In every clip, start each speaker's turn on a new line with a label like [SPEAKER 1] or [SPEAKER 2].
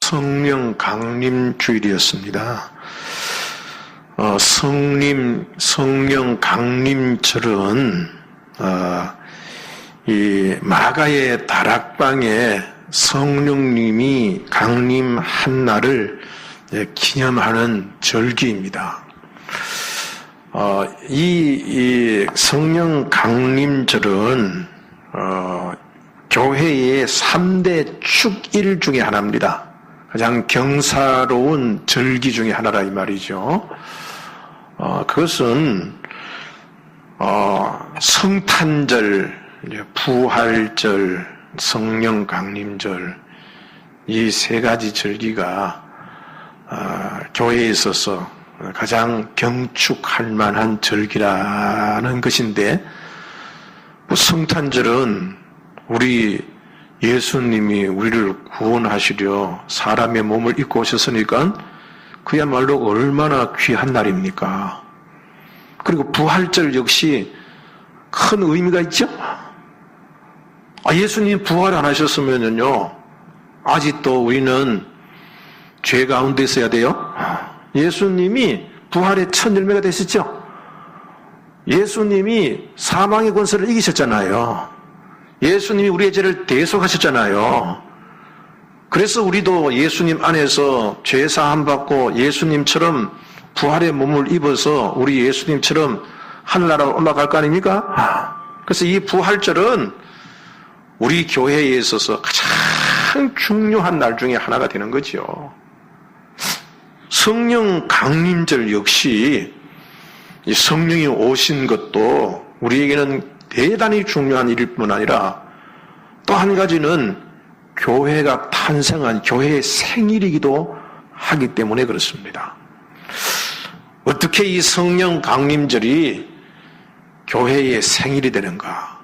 [SPEAKER 1] 성령 강림 주일이었습니다. 성령 강림절은 이 마가의 다락방에 성령님이 강림한 날을 기념하는 절기입니다. 이 성령 강림절은 교회의 3대 축일 중에 하나입니다. 가장 경사로운 절기 중에 하나라 이 말이죠. 그것은 성탄절, 부활절, 성령 강림절 이 세 가지 절기가 교회에 있어서 가장 경축할 만한 절기라는 것인데, 성탄절은 우리 예수님이 우리를 구원하시려 사람의 몸을 입고 오셨으니까 그야말로 얼마나 귀한 날입니까? 그리고 부활절 역시 큰 의미가 있죠? 예수님 부활 안 하셨으면요, 아직도 우리는 죄 가운데 있어야 돼요? 예수님이 부활의 첫 열매가 되셨죠? 예수님이 사망의 권세를 이기셨잖아요. 예수님이 우리의 죄를 대속하셨잖아요. 그래서 우리도 예수님 안에서 죄 사함 받고 예수님처럼 부활의 몸을 입어서 우리 예수님처럼 하늘나라로 올라갈 거 아닙니까? 그래서 이 부활절은 우리 교회에 있어서 가장 중요한 날 중에 하나가 되는 거죠. 성령 강림절 역시 이 성령이 오신 것도 우리에게는 대단히 중요한 일일 뿐 아니라 또 한 가지는 교회가 탄생한 교회의 생일이기도 하기 때문에 그렇습니다. 어떻게 이 성령 강림절이 교회의 생일이 되는가?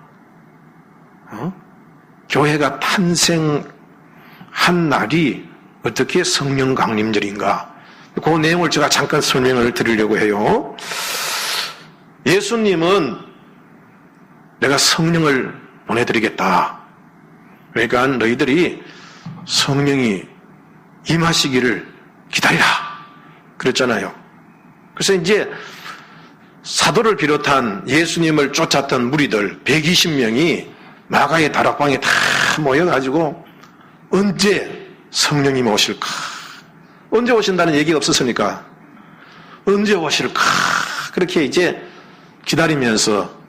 [SPEAKER 1] 교회가 탄생한 날이 어떻게 성령 강림절인가? 그 내용을 제가 잠깐 설명을 드리려고 해요. 예수님은 내가 성령을 보내드리겠다. 그러니까 너희들이 성령이 임하시기를 기다리라. 그랬잖아요. 그래서 이제 사도를 비롯한 예수님을 쫓았던 무리들 120명이 마가의 다락방에 다 모여가지고 언제 성령님이 오실까? 언제 오신다는 얘기가 없었으니까 언제 오실까? 그렇게 이제 기다리면서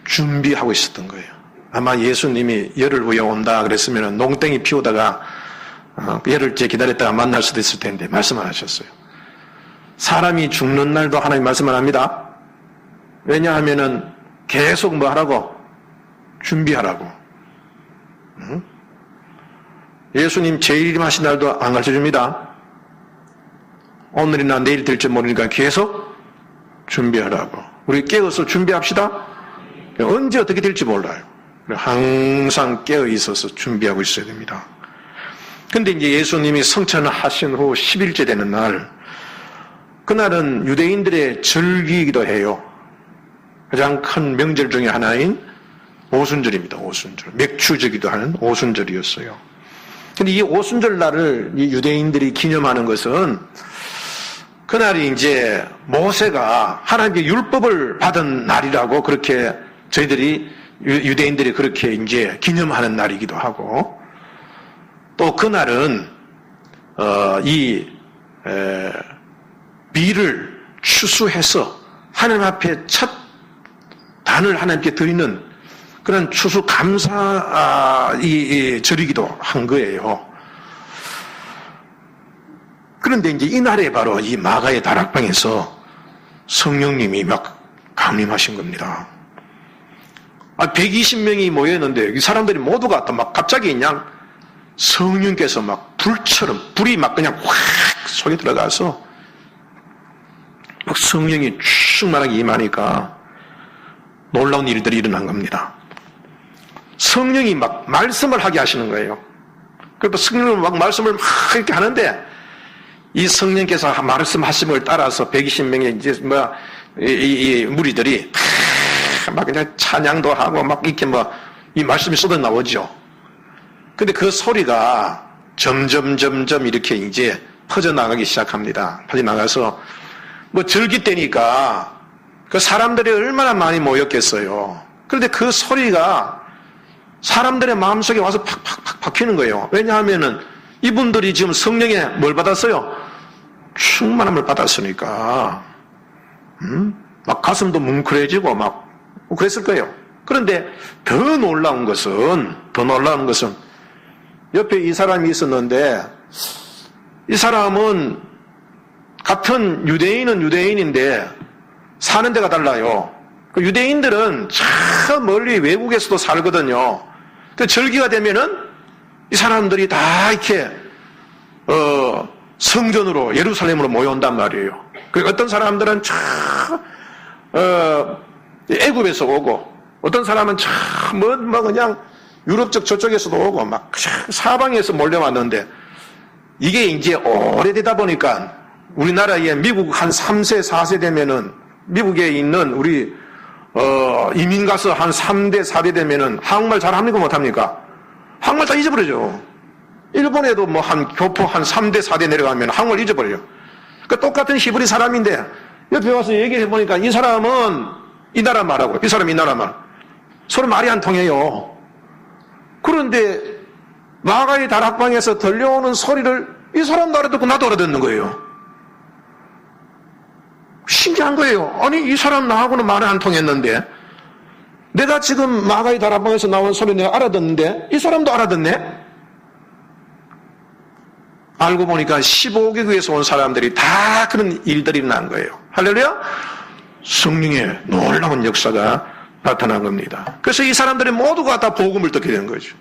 [SPEAKER 1] 준비하고 있었던 거예요. 아마 예수님이 열흘 후에 온다 그랬으면 농땡이 피우다가 열흘째 기다렸다가 만날 수도 있을 텐데 말씀 안 하셨어요. 사람이 죽는 날도 하나님 말씀 안 합니다. 왜냐하면은 계속 뭐 하라고? 준비하라고. 예수님 재림하신 날도 안 가르쳐줍니다. 오늘이나 내일 될지 모르니까 계속 준비하라고. 우리 깨어서 준비합시다. 언제 어떻게 될지 몰라요. 항상 깨어 있어서 준비하고 있어야 됩니다. 근데 이제 예수님이 성천하신 후 10일째 되는 날, 그날은 유대인들의 절기이기도 해요. 가장 큰 명절 중에 하나인 오순절입니다. 오순절. 맥추제기도 하는 오순절이었어요. 근데 이 오순절 날을 이 유대인들이 기념하는 것은 그날이 이제 모세가 하나님께 율법을 받은 날이라고 그렇게 저희들이 유대인들이 그렇게 이제 기념하는 날이기도 하고, 또 그날은 밀을 추수해서 하나님 앞에 첫 단을 하나님께 드리는 그런 추수 감사 절이기도 한 거예요. 그런데 이제 이날에 바로 이 마가의 다락방에서 성령님이 막 강림하신 겁니다. 120명이 모였는데 이 사람들이 모두가 또 막 갑자기 그냥 성령께서 막 불처럼 불이 막 그냥 확 속에 들어가서 막 성령이 충만하게 임하니까 놀라운 일들이 일어난 겁니다. 성령이 막 말씀을 하게 하시는 거예요. 그래서 성령은 막 말씀을 막 이렇게 하는데 이 성령께서 말씀하신 걸 따라서 120명의 이제 이 무리들이 막 그냥 찬양도 하고 막 이렇게 이 말씀이 쏟아 나오죠. 근데 그 소리가 점점 이렇게 이제 퍼져나가기 시작합니다. 퍼져나가서 뭐 절기 때니까 그 사람들이 얼마나 많이 모였겠어요. 그런데 그 소리가 사람들의 마음속에 와서 팍팍팍 박히는 거예요. 왜냐하면은 이분들이 지금 성령에 뭘 받았어요? 충만함을 받았으니까 막 가슴도 뭉클해지고 막 그랬을 거예요. 그런데 더 놀라운 것은 옆에 이 사람이 있었는데 이 사람은 같은 유대인은 유대인인데 사는 데가 달라요. 그 유대인들은 저 멀리 외국에서도 살거든요. 그 절기가 되면은 이 사람들이 다 이렇게 성전으로 예루살렘으로 모여온단 말이에요. 그 어떤 사람들은 애굽에서 오고 어떤 사람은 뭐 그냥 유럽 저쪽에서도 오고 막 사방에서 몰려왔는데 이게 이제 오래되다 보니까 우리나라에 미국 한 3세, 4세 되면은 미국에 있는 우리 이민 가서 한 3대, 4대 되면은 한국말 잘합니까 못합니까? 한국말 다 잊어버리죠. 일본에도 뭐 교포 한 3대, 4대 내려가면 한국말 잊어버려요. 그러니까 똑같은 히브리 사람인데 옆에 와서 얘기해 보니까 이 사람은 이 나라 말하고 이 사람은 이 나라 말. 서로 말이 안 통해요. 그런데 마가의 다락방에서 들려오는 소리를 이 사람도 알아듣고 나도 알아듣는 거예요. 신기한 거예요. 아니 이 사람 나하고는 말이 안 통했는데 내가 지금 마가의 다락방에서 나온 소리 내가 알아듣는데 이 사람도 알아듣네? 알고 보니까 15개국에서 온 사람들이 다 그런 일들이 난 거예요. 할렐루야? 성령의 놀라운 역사가 나타난 겁니다. 그래서 이 사람들이 모두가 다 복음을 듣게 되는 거죠.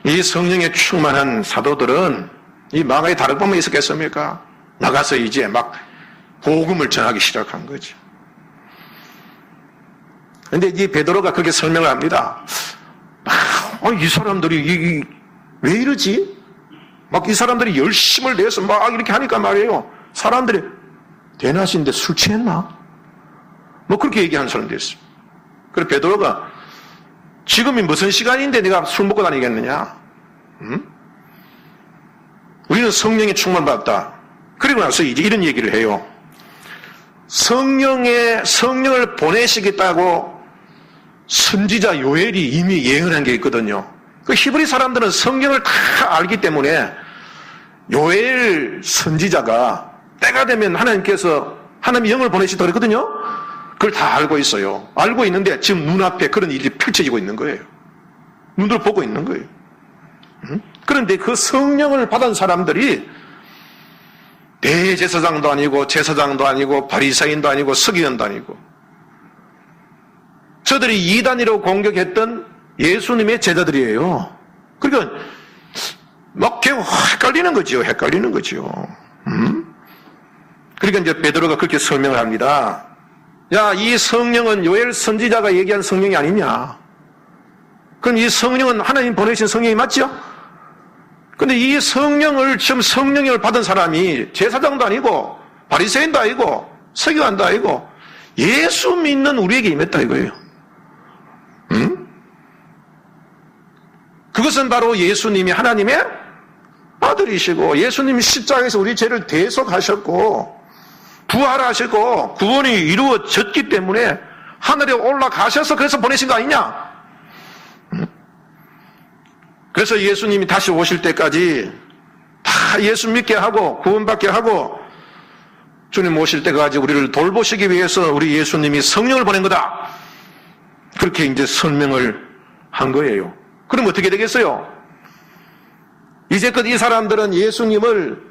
[SPEAKER 1] 이 성령에 충만한 사도들은 이 마가의 다락방에 있었겠습니까? 나가서 이제 막 복음을 전하기 시작한 거죠. 그런데 이 베드로가 그렇게 설명을 합니다. 이 사람들이 왜 이러지? 막 이 사람들이 열심을 내서 막 이렇게 하니까 말이에요. 사람들이 대낮인데 술 취했나? 뭐 그렇게 얘기하는 사람도 있어요. 그래서 베드로가 지금이 무슨 시간인데 네가 술 먹고 다니겠느냐? 우리는 성령에 충만받았다. 그리고 나서 이제 이런 얘기를 해요. 성령을 보내시겠다고 선지자 요엘이 이미 예언한 게 있거든요. 그 히브리 사람들은 성경을 다 알기 때문에 요엘 선지자가 때가 되면 하나님께서 하나님의 영을 보내시다 그랬거든요. 그걸 다 알고 있어요. 알고 있는데 지금 눈앞에 그런 일이 펼쳐지고 있는 거예요. 눈으로 보고 있는 거예요. 그런데 그 성령을 받은 사람들이 대제사장도 아니고 제사장도 아니고 바리새인도 아니고 서기관도 아니고 저들이 이단이라고 공격했던 예수님의 제자들이에요. 그러니까 막 헷갈리는 거죠. 그러니까 이제 베드로가 그렇게 설명을 합니다. 야, 이 성령은 요엘 선지자가 얘기한 성령이 아니냐? 그럼 이 성령은 하나님 보내신 성령이 맞죠? 근데 이 성령을 지금 성령을 받은 사람이 제사장도 아니고 바리새인도 아니고 서기관도 아니고 예수 믿는 우리에게 임했다 이거예요. 그것은 바로 예수님이 하나님의 아들이시고 예수님이 십자가에서 우리 죄를 대속하셨고 부활하시고 구원이 이루어졌기 때문에 하늘에 올라가셔서 그래서 보내신 거 아니냐? 그래서 예수님이 다시 오실 때까지 다 예수 믿게 하고 구원받게 하고 주님 오실 때까지 우리를 돌보시기 위해서 우리 예수님이 성령을 보낸 거다. 그렇게 이제 설명을 한 거예요. 그럼 어떻게 되겠어요? 이제껏 이 사람들은 예수님을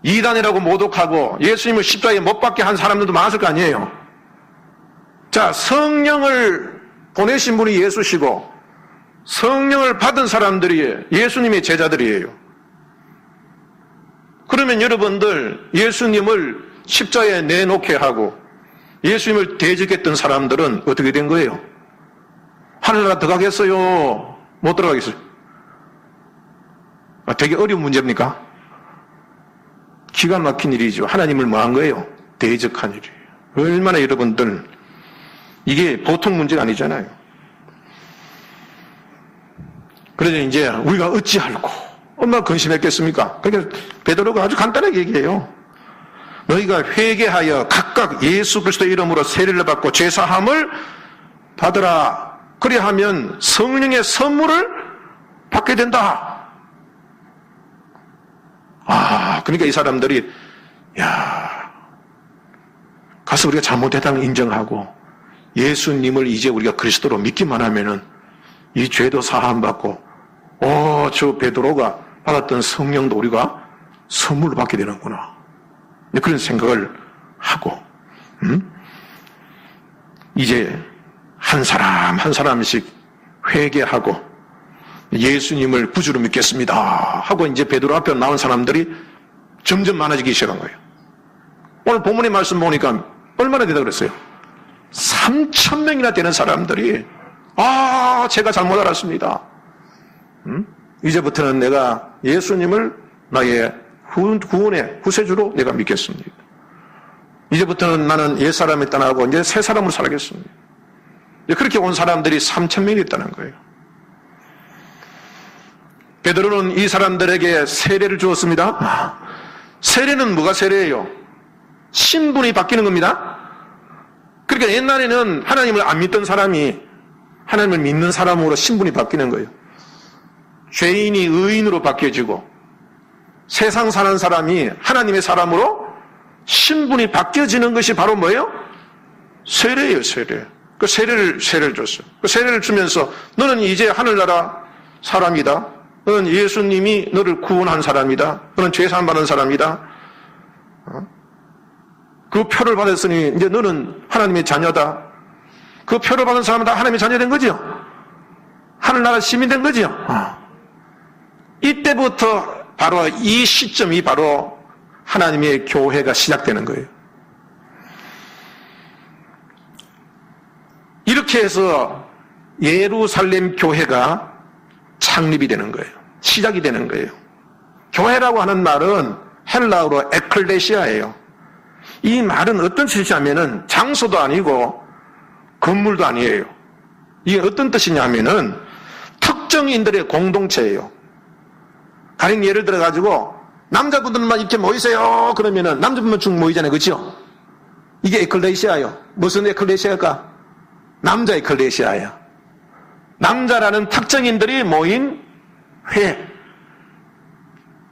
[SPEAKER 1] 이단이라고 모독하고 예수님을 십자가에 못 박게 한 사람들도 많았을 거 아니에요. 자, 성령을 보내신 분이 예수시고 성령을 받은 사람들이 예수님의 제자들이에요. 그러면 여러분들 예수님을 십자가에 내놓게 하고 예수님을 대적했던 사람들은 어떻게 된 거예요? 하늘나라 들어가겠어요? 못 들어가겠어요? 되게 어려운 문제입니까? 기가 막힌 일이죠. 하나님을 뭐 한 거예요? 대적한 일이에요. 얼마나 여러분들 이게 보통 문제가 아니잖아요. 그러니 이제 우리가 어찌할꼬 얼마나 근심했겠습니까? 그러니까 베드로가 아주 간단하게 얘기해요. 너희가 회개하여 각각 예수 그리스도의 이름으로 세례를 받고 죄사함을 받으라. 그리하면 성령의 선물을 받게 된다. 그러니까 이 사람들이 가서 우리가 잘못했다는 걸 인정하고 예수님을 이제 우리가 그리스도로 믿기만 하면은 이 죄도 사함받고 저 베드로가 받았던 성령도 우리가 선물로 받게 되는구나. 그런 생각을 하고 이제 한 사람 한 사람씩 회개하고 예수님을 구주로 믿겠습니다 하고 이제 베드로 앞에 나온 사람들이 점점 많아지기 시작한 거예요. 오늘 본문의 말씀 보니까 얼마나 되다 그랬어요? 3,000명이나 되는 사람들이 제가 잘못 알았습니다. 이제부터는 내가 예수님을 나의 구원의 구세주로 내가 믿겠습니다. 이제부터는 나는 옛사람을 떠나고 이제 새 사람으로 살겠습니다. 그렇게 온 사람들이 3,000명이 있다는 거예요. 베드로는 이 사람들에게 세례를 주었습니다. 세례는 뭐가 세례예요? 신분이 바뀌는 겁니다. 그러니까 옛날에는 하나님을 안 믿던 사람이 하나님을 믿는 사람으로 신분이 바뀌는 거예요. 죄인이 의인으로 바뀌어지고 세상 사는 사람이 하나님의 사람으로 신분이 바뀌어지는 것이 바로 뭐예요? 세례예요, 세례. 그 세례를 줬어요. 그 세례를 주면서 너는 이제 하늘나라 사람이다. 너는 예수님이 너를 구원한 사람이다. 너는 죄사함 받은 사람이다. 그 표를 받았으니 이제 너는 하나님의 자녀다. 그 표를 받은 사람은 다 하나님의 자녀 된 거죠. 하늘나라 시민 된 거죠. 이때부터 바로 이 시점이 바로 하나님의 교회가 시작되는 거예요. 이렇게 해서 예루살렘 교회가 창립이 되는 거예요. 시작이 되는 거예요. 교회라고 하는 말은 헬라어로 에클레시아예요. 이 말은 어떤 뜻이냐면은 장소도 아니고 건물도 아니에요. 이게 어떤 뜻이냐면은 특정인들의 공동체예요. 가령 예를 들어 가지고 남자분들만 이렇게 모이세요 그러면은 남자분만 쭉 모이잖아요. 그렇죠? 이게 에클레시아예요. 무슨 에클레시아일까? 남자 에클레시아예요. 남자라는 특정인들이 모인 회.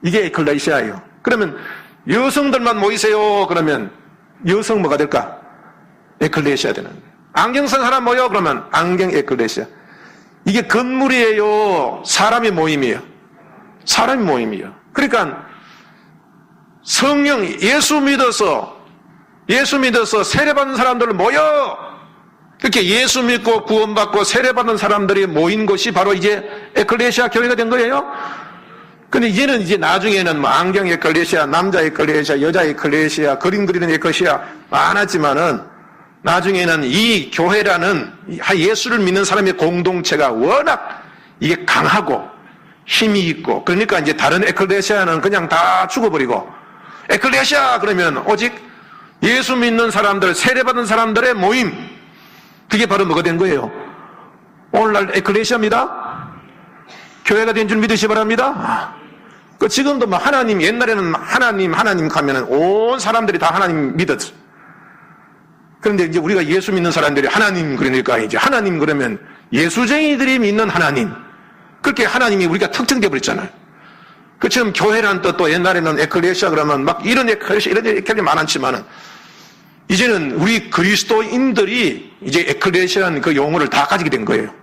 [SPEAKER 1] 이게 에클레시아예요. 그러면 여성들만 모이세요 그러면 여성 뭐가 될까? 에클레시아 되는 거예요. 안경 쓴 사람 모여 그러면 안경 에클레시아. 이게 건물이에요? 사람의 모임이에요? 사람의 모임이에요. 그러니까 성령 예수 믿어서 세례받은 사람들 모여 이렇게 예수 믿고 구원받고 세례받은 사람들이 모인 곳이 바로 이제 에클레시아 교회가 된 거예요. 근데 이제는 나중에는 뭐 안경 에클레시아, 남자 에클레시아, 여자 에클레시아, 그림 그리는 에클레시아 많았지만은 나중에는 이 교회라는 예수를 믿는 사람의 공동체가 워낙 이게 강하고 힘이 있고 그러니까 이제 다른 에클레시아는 그냥 다 죽어버리고 에클레시아 그러면 오직 예수 믿는 사람들, 세례받은 사람들의 모임 그게 바로 뭐가 된 거예요? 오늘날 에클레시아입니다. 교회가 된 줄 믿으시 바랍니다. 지금도 뭐 하나님, 옛날에는 하나님 가면은 온 사람들이 다 하나님 믿었어. 그런데 이제 우리가 예수 믿는 사람들이 하나님 그러니까 이제 하나님 그러면 예수쟁이들이 믿는 하나님. 그렇게 하나님이 우리가 특정되어 버렸잖아요. 지금 교회라는 뜻도 옛날에는 에클레시아 그러면 막 이런 에클레시아 많았지만은 이제는 우리 그리스도인들이 이제 에클레시아라는 그 용어를 다 가지게 된 거예요.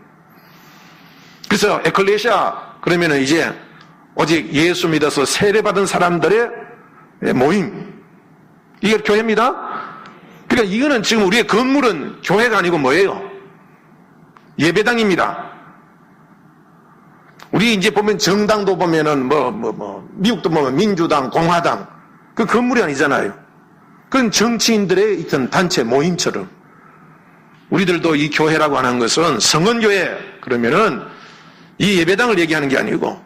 [SPEAKER 1] 그래서 에클레시아 그러면은 이제 오직 예수 믿어서 세례받은 사람들의 모임. 이게 교회입니다. 그러니까 이거는 지금 우리의 건물은 교회가 아니고 뭐예요? 예배당입니다. 우리 이제 보면 정당도 보면은 미국도 보면 민주당, 공화당 그 건물이 아니잖아요. 그건 정치인들의 있던 단체 모임처럼 우리들도 이 교회라고 하는 것은 성언교회 그러면은 이 예배당을 얘기하는 게 아니고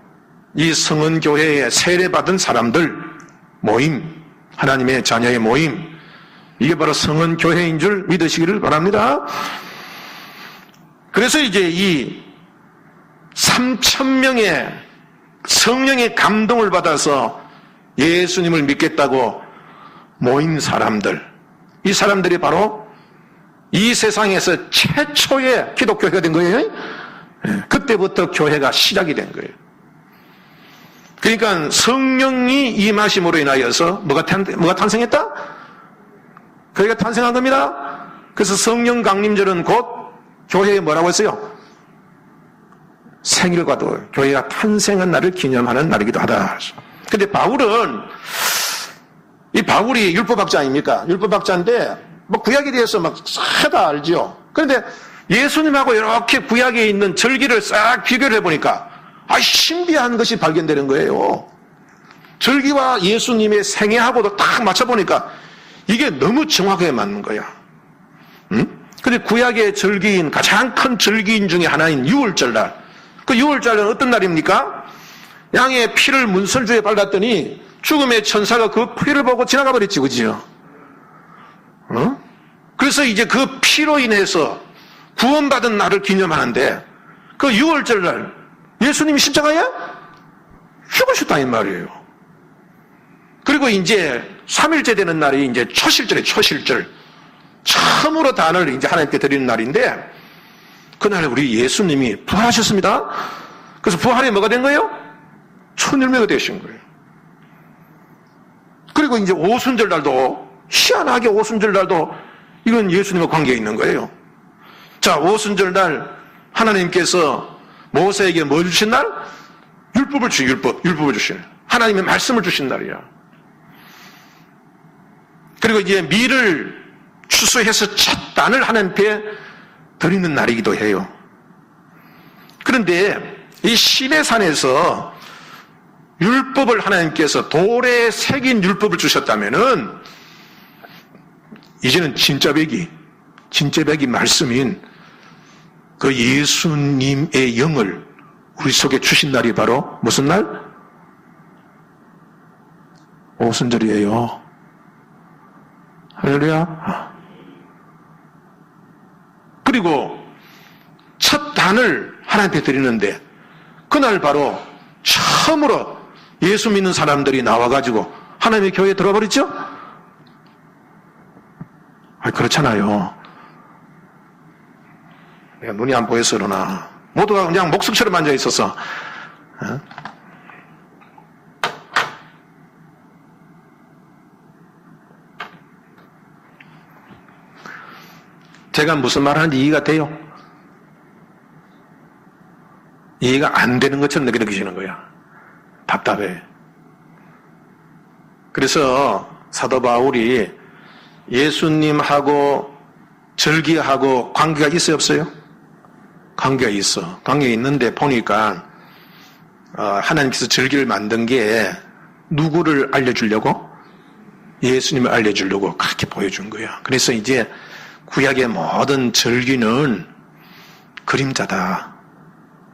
[SPEAKER 1] 이 성언교회에 세례받은 사람들 모임, 하나님의 자녀의 모임 이게 바로 성언교회인 줄 믿으시기를 바랍니다. 그래서 이제 이 3,000명의 성령의 감동을 받아서 예수님을 믿겠다고 모인 사람들, 이 사람들이 바로 이 세상에서 최초의 기독교회가 된 거예요. 그때부터 교회가 시작이 된 거예요. 그러니까 성령이 임하심으로 인하여서 뭐가 탄생했다? 교회가 탄생한 겁니다. 그래서 성령 강림절은 곧 교회에 뭐라고 했어요? 생일과도 교회가 탄생한 날을 기념하는 날이기도 하다. 근데 바울이 율법학자 아닙니까? 율법학자인데 뭐 구약에 대해서 막 싹 다 알지요. 그런데 예수님하고 이렇게 구약에 있는 절기를 싹 비교를 해보니까 신비한 것이 발견되는 거예요. 절기와 예수님의 생애하고도 딱 맞춰보니까 이게 너무 정확하게 맞는 거야. 근데 구약의 절기인, 가장 큰 절기인 중에 하나인 6월절날. 그 6월절은 어떤 날입니까? 양의 피를 문설주에 발랐더니 죽음의 천사가 그 피를 보고 지나가 버렸지, 그지요? 그래서 이제 그 피로 인해서 구원받은 날을 기념하는데 그 6월절날 예수님이 십자가에 죽으셨다 이 말이에요. 그리고 이제 3일째 되는 날이 이제 초실절이에요. 초실절. 처음으로 단을 이제 하나님께 드리는 날인데 그날 우리 예수님이 부활하셨습니다. 그래서 부활이 뭐가 된 거예요? 천일매가 되신 거예요. 그리고 이제 오순절 날도 희한하게 오순절 날도 이건 예수님과 관계가 있는 거예요. 자, 오순절 날 하나님께서 모세에게 뭐 주신 날? 율법을 주신. 하나님의 말씀을 주신 날이야. 그리고 이제 밀을 추수해서 첫 단을 하나님께 드리는 날이기도 해요. 그런데 이 시내산에서 율법을 하나님께서 돌에 새긴 율법을 주셨다면은 이제는 진짜 백이 말씀인 그 예수님의 영을 우리 속에 주신 날이 바로 무슨 날? 오순절이에요. 할렐루야. 그리고 첫 단을 하나님께 드리는데 그날 바로 처음으로 예수 믿는 사람들이 나와가지고 하나님의 교회에 들어와 버렸죠? 그렇잖아요. 내가 눈이 안 보여서 그러나 모두가 그냥 목석처럼 앉아 있어서 제가 무슨 말 하는지 이해가 돼요? 이해가 안 되는 것처럼 느껴지는 거야. 답답해. 그래서 사도 바울이 예수님하고 절기하고 관계가 있어요, 없어요? 관계가 있어. 관계가 있는데 보니까 하나님께서 절기를 만든 게 누구를 알려주려고? 예수님을 알려주려고 그렇게 보여준 거야. 그래서 이제 구약의 모든 절기는 그림자다.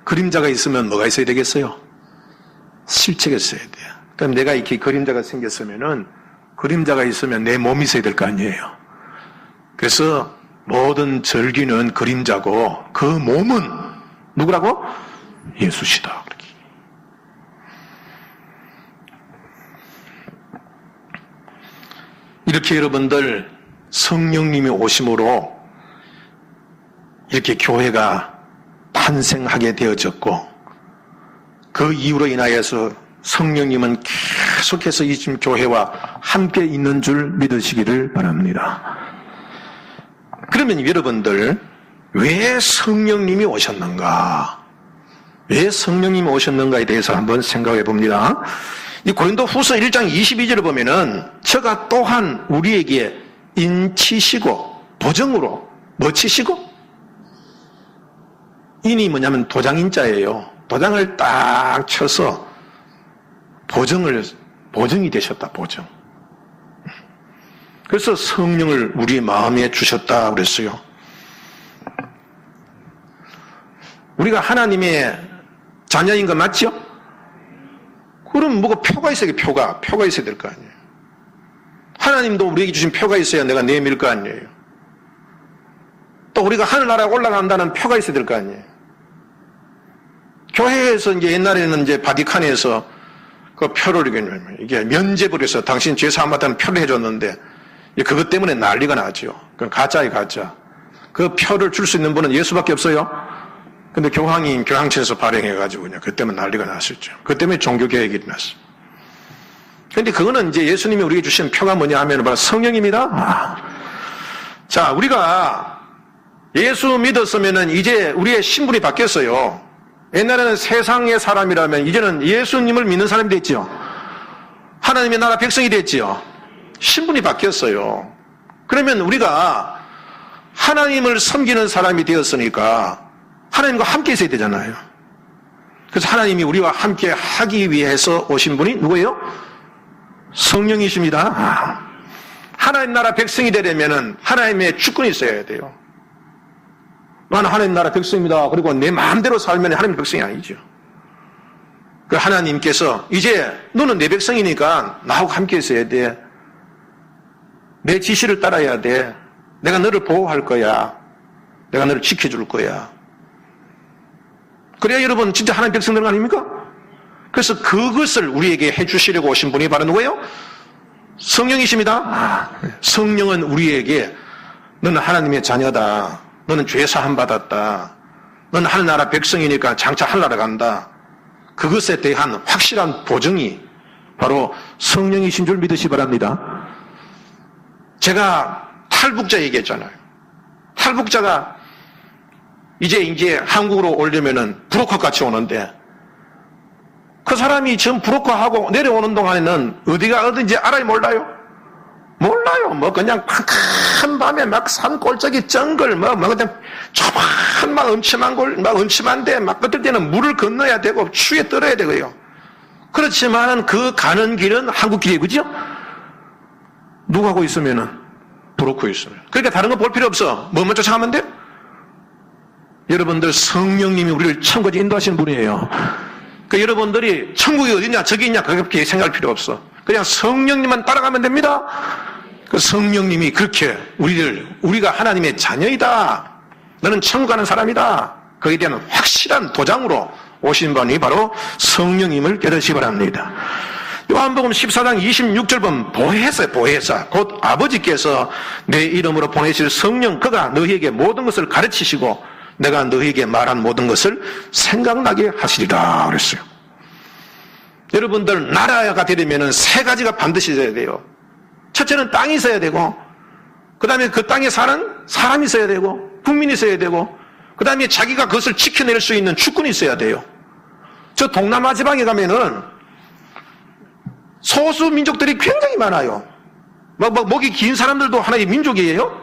[SPEAKER 1] 그림자가 있으면 뭐가 있어야 되겠어요? 실체가 있어야 돼요. 그럼 내가 이렇게 그림자가 생겼으면은 그림자가 있으면 내 몸이 있어야 될 거 아니에요. 그래서 모든 절기는 그림자고 그 몸은 누구라고? 예수시다. 이렇게 여러분들 성령님이 오심으로 이렇게 교회가 탄생하게 되어졌고 그 이유로 인하여서 성령님은 계속해서 이 지금 교회와 함께 있는 줄 믿으시기를 바랍니다. 그러면 여러분들 왜 성령님이 오셨는가? 왜 성령님이 오셨는가에 대해서 한번 생각해 봅니다. 이 고린도 후서 1장 22절을 보면은 저가 또한 우리에게 인치시고 보정으로 뭐 치시고? 인이 뭐냐면 도장인자예요. 도장을 딱 쳐서 보정이 되셨다, 보정. 그래서 성령을 우리 마음에 주셨다 그랬어요. 우리가 하나님의 자녀인 거 맞죠? 그럼 뭐가 표가 있어야 돼, 표가 있어야 될 거 아니에요. 하나님도 우리에게 주신 표가 있어야 내가 내밀 거 아니에요. 또 우리가 하늘나라에 올라간다는 표가 있어야 될 거 아니에요. 교회에서 이제 옛날에는 이제 바티칸에서 그 표를 이게 면제부를 해서 당신 죄 사함받다는 표를 해줬는데 그것 때문에 난리가 나죠. 그건 가짜예요, 가짜. 그 표를 줄 수 있는 분은 예수밖에 없어요. 근데 교황이 교황청에서 발행해가지고 그냥 그 때문에 난리가 났었죠. 그 때문에 종교개혁이 일어났어요. 근데 그거는 이제 예수님이 우리에게 주신 표가 뭐냐 하면 바로 성령입니다. 자, 우리가 예수 믿었으면은 이제 우리의 신분이 바뀌었어요. 옛날에는 세상의 사람이라면 이제는 예수님을 믿는 사람이 됐죠. 하나님의 나라 백성이 됐죠. 신분이 바뀌었어요. 그러면 우리가 하나님을 섬기는 사람이 되었으니까 하나님과 함께 있어야 되잖아요. 그래서 하나님이 우리와 함께 하기 위해서 오신 분이 누구예요? 성령이십니다. 하나님 나라 백성이 되려면 하나님의 주권이 있어야 돼요. 나는 하나님 나라 백성입니다. 그리고 내 마음대로 살면 하나님 백성이 아니죠. 그 하나님께서 이제 너는 내 백성이니까 나하고 함께 있어야 돼. 내 지시를 따라야 돼. 내가 너를 보호할 거야. 내가 너를 지켜줄 거야. 그래야 여러분 진짜 하나님 백성들 아닙니까? 그래서 그것을 우리에게 해주시려고 오신 분이 바로 누구예요? 성령이십니다. 성령은 우리에게 너는 하나님의 자녀다. 너는 죄 사함 받았다. 너는 하늘나라 백성이니까 장차 하늘나라 간다. 그것에 대한 확실한 보증이 바로 성령이신 줄 믿으시 바랍니다. 제가 탈북자 얘기했잖아요. 탈북자가 이제 한국으로 오려면은 브로커 같이 오는데 그 사람이 지금 브로커하고 내려오는 동안에는 어디가 어딘지 알아요, 몰라요? 몰라요. 뭐 그냥 큰 밤에 막 산 골짜기 정글 뭐 그냥 좁은 막 음침한 막 음침한데 막 그럴 때는 물을 건너야 되고 추위에 떨어야 되고요. 그렇지만은 그 가는 길은 한국 길이에요, 그죠? 누구 하고 있으면은 브로커 있어요. 그러니까 다른 거 볼 필요 없어. 뭐만 쫓아가면 돼? 여러분들 성령님이 우리를 천국에 인도하시는 분이에요. 그 여러분들이 천국이 어디냐 저기 있냐 그렇게 생각할 필요 없어. 그냥 성령님만 따라가면 됩니다. 그 성령님이 그렇게 우리가 하나님의 자녀이다. 너는 천국 가는 사람이다. 거기에 대한 확실한 도장으로 오신 분이 바로 성령님을 깨닫시 바랍니다. 요한복음 14장 26절 보면 보혜사 곧 아버지께서 내 이름으로 보내실 성령 그가 너희에게 모든 것을 가르치시고 내가 너희에게 말한 모든 것을 생각나게 하시리라 그랬어요. 여러분들 나라가 되려면 세 가지가 반드시 있어야 돼요. 첫째는 땅이 있어야 되고 그 다음에 그 땅에 사는 사람이 있어야 되고 국민이 있어야 되고 그 다음에 자기가 그것을 지켜낼 수 있는 주권이 있어야 돼요. 저 동남아 지방에 가면은 소수 민족들이 굉장히 많아요. 목이 긴 사람들도 하나의 민족이에요.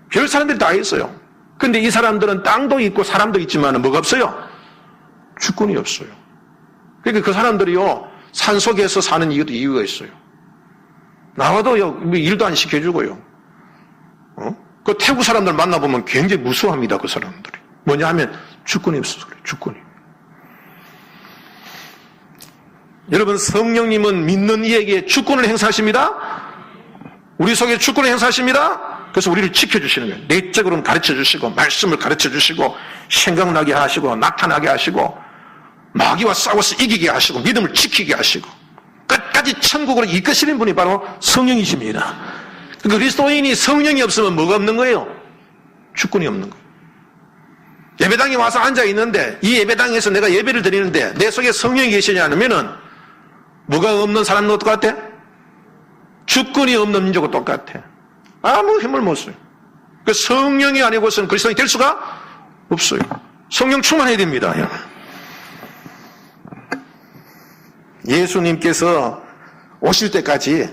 [SPEAKER 1] 별 사람들이 다 있어요. 근데 이 사람들은 땅도 있고 사람도 있지만 뭐가 없어요? 주권이 없어요. 그러니까 그 사람들이요 산속에서 사는 이유가 있어요. 나와도요 일도 안 시켜주고요. 그 태국 사람들 만나보면 굉장히 무수합니다. 그 사람들이. 뭐냐 하면 주권이 없어서 그래요. 주권이. 여러분 성령님은 믿는 이에게 주권을 행사하십니다. 우리 속에 주권을 행사하십니다. 그래서 우리를 지켜주시는 거예요. 내적으로는 가르쳐주시고 말씀을 가르쳐주시고 생각나게 하시고 나타나게 하시고 마귀와 싸워서 이기게 하시고 믿음을 지키게 하시고 끝까지 천국으로 이끄시는 분이 바로 성령이십니다. 그리스도인이 성령이 없으면 뭐가 없는 거예요? 주권이 없는 거예요. 예배당에 와서 앉아있는데 이 예배당에서 내가 예배를 드리는데 내 속에 성령이 계시냐 하면은 뭐가 없는 사람도 똑같아? 주권이 없는 민족과 똑같아. 아무 힘을 못 써요. 그 성령이 아니고서는 그리스도인이 될 수가 없어요. 성령 충만해야 됩니다. 예수님께서 오실 때까지